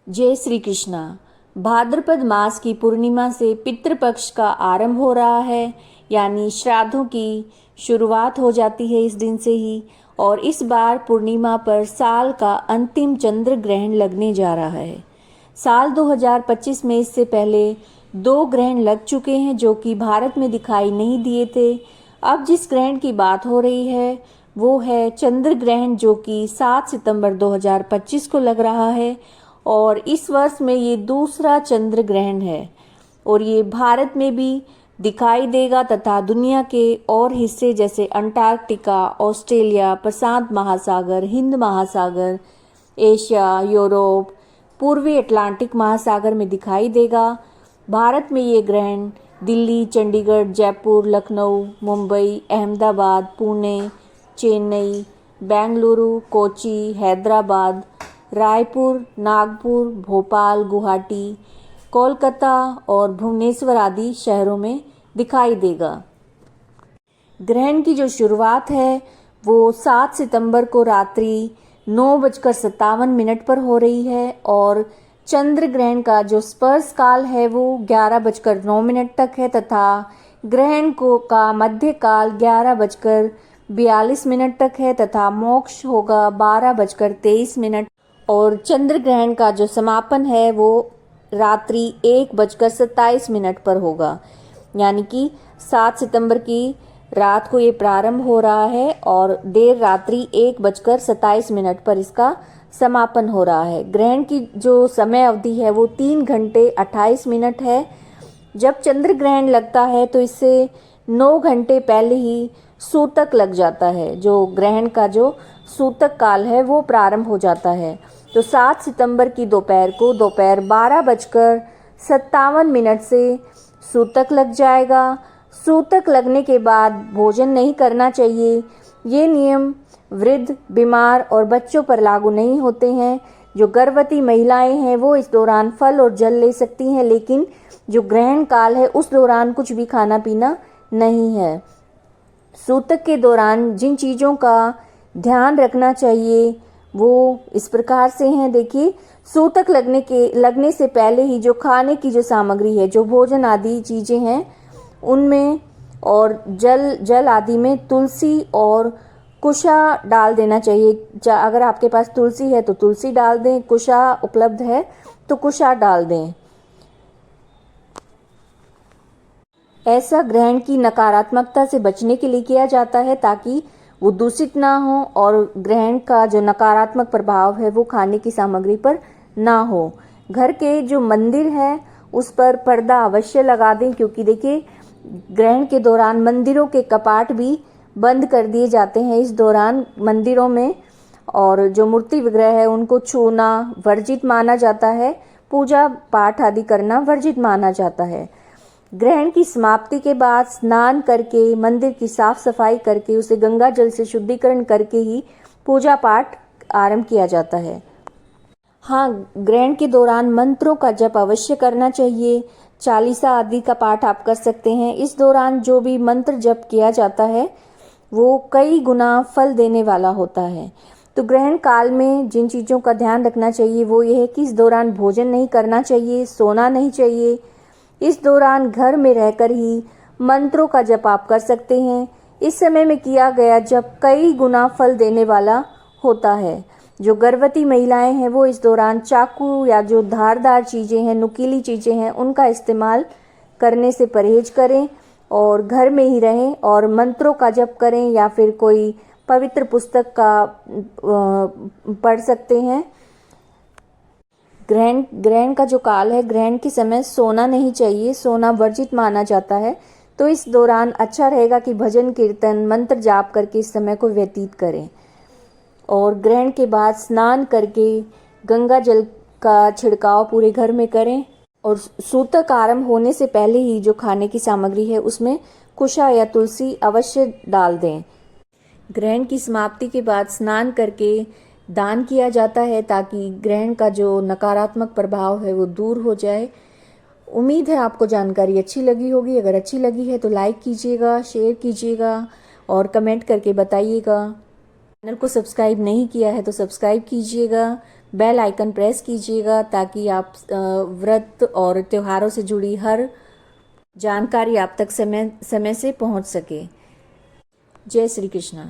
जय श्री कृष्णा। भाद्रपद मास की पूर्णिमा से पितृपक्ष का आरंभ हो रहा है, यानी श्राद्धों की शुरुआत हो जाती है इस दिन से ही। और इस बार पूर्णिमा पर साल का अंतिम चंद्र ग्रहण लगने जा रहा है। साल 2025 में इससे पहले 2 ग्रहण लग चुके हैं जो कि भारत में दिखाई नहीं दिए थे। अब जिस ग्रहण की बात हो रही है वो है चंद्र ग्रहण, जो कि 7 सितंबर 2025 को लग रहा है और इस वर्ष में ये दूसरा चंद्र ग्रहण है और ये भारत में भी दिखाई देगा तथा दुनिया के और हिस्से जैसे अंटार्कटिका, ऑस्ट्रेलिया, प्रशांत महासागर, हिंद महासागर, एशिया, यूरोप, पूर्वी अटलांटिक महासागर में दिखाई देगा। भारत में ये ग्रहण दिल्ली, चंडीगढ़, जयपुर, लखनऊ, मुंबई, अहमदाबाद, पुणे, चेन्नई, बेंगलुरु, कोची, हैदराबाद, रायपुर, नागपुर, भोपाल, गुवाहाटी, कोलकाता और भुवनेश्वर आदि शहरों में दिखाई देगा। ग्रहण की जो शुरुआत है वो 7 सितंबर को रात्रि 9:57 पर हो रही है और चंद्र ग्रहण का जो स्पर्श काल है वो 11:09 तक है तथा ग्रहण का मध्य काल 11:42 तक है तथा मोक्ष होगा 12:23 और चंद्र ग्रहण का जो समापन है वो रात्रि 1:27 पर होगा। यानी कि 7 सितंबर की रात को ये प्रारंभ हो रहा है और देर रात्रि 1:27 पर इसका समापन हो रहा है। ग्रहण की जो समय अवधि है वो 3 घंटे 28 मिनट है। जब चंद्र ग्रहण लगता है तो इससे 9 घंटे पहले ही सूतक लग जाता है। जो ग्रहण का जो सूतक काल है वो प्रारंभ हो जाता है। तो 7 सितंबर की दोपहर को दोपहर 12:57 से सूतक लग जाएगा। सूतक लगने के बाद भोजन नहीं करना चाहिए। ये नियम वृद्ध, बीमार और बच्चों पर लागू नहीं होते हैं। जो गर्भवती महिलाएं हैं वो इस दौरान फल और जल ले सकती हैं, लेकिन जो ग्रहण काल है उस दौरान कुछ भी खाना पीना नहीं है। सूतक के दौरान जिन चीज़ों का ध्यान रखना चाहिए वो इस प्रकार से हैं। देखिए, सूतक लगने से पहले ही जो खाने की जो सामग्री है, जो भोजन आदि चीज़ें हैं उनमें और जल आदि में तुलसी और कुशा डाल देना चाहिए। अगर आपके पास तुलसी है तो तुलसी डाल दें, कुशा उपलब्ध है तो कुशा डाल दें। ऐसा ग्रहण की नकारात्मकता से बचने के लिए किया जाता है ताकि वो दूषित ना हो और ग्रहण का जो नकारात्मक प्रभाव है वो खाने की सामग्री पर ना हो। घर के जो मंदिर है उस पर पर्दा अवश्य लगा दें, क्योंकि देखिए ग्रहण के दौरान मंदिरों के कपाट भी बंद कर दिए जाते हैं इस दौरान मंदिरों में, और जो मूर्ति विग्रह है उनको छूना वर्जित माना जाता है, पूजा पाठ आदि करना वर्जित माना जाता है। ग्रहण की समाप्ति के बाद स्नान करके मंदिर की साफ सफाई करके उसे गंगा जल से शुद्धिकरण करके ही पूजा पाठ आरंभ किया जाता है। हाँ, ग्रहण के दौरान मंत्रों का जप अवश्य करना चाहिए। चालीसा आदि का पाठ आप कर सकते हैं। इस दौरान जो भी मंत्र जप किया जाता है वो कई गुना फल देने वाला होता है। तो ग्रहण काल में जिन चीज़ों का ध्यान रखना चाहिए वो ये है कि इस दौरान भोजन नहीं करना चाहिए, सोना नहीं चाहिए। इस दौरान घर में रहकर ही मंत्रों का जप आप कर सकते हैं। इस समय में किया गया जप कई गुना फल देने वाला होता है। जो गर्भवती महिलाएं हैं वो इस दौरान चाकू या जो धारदार चीज़ें हैं, नुकीली चीज़ें हैं, उनका इस्तेमाल करने से परहेज करें और घर में ही रहें और मंत्रों का जप करें या फिर कोई पवित्र पुस्तक का पढ़ सकते हैं। ग्रहण का जो काल है, ग्रहण के समय सोना नहीं चाहिए, सोना वर्जित माना जाता है। तो इस दौरान अच्छा रहेगा कि भजन कीर्तन मंत्र जाप करके इस समय को व्यतीत करें और ग्रहण के बाद स्नान करके गंगा जल का छिड़काव पूरे घर में करें और सूतक आरंभ होने से पहले ही जो खाने की सामग्री है उसमें कुशा या तुलसी अवश्य डाल दें। ग्रहण की समाप्ति के बाद स्नान करके दान किया जाता है ताकि ग्रहण का जो नकारात्मक प्रभाव है वो दूर हो जाए। उम्मीद है आपको जानकारी अच्छी लगी होगी। अगर अच्छी लगी है तो लाइक कीजिएगा, शेयर कीजिएगा और कमेंट करके बताइएगा। चैनल को सब्सक्राइब नहीं किया है तो सब्सक्राइब कीजिएगा। बेल आइकन प्रेस कीजिएगा ताकि आप व्रत और त्योहारों से जुड़ी हर जानकारी आप तक समय समय से पहुंच सके। जय श्री कृष्णा।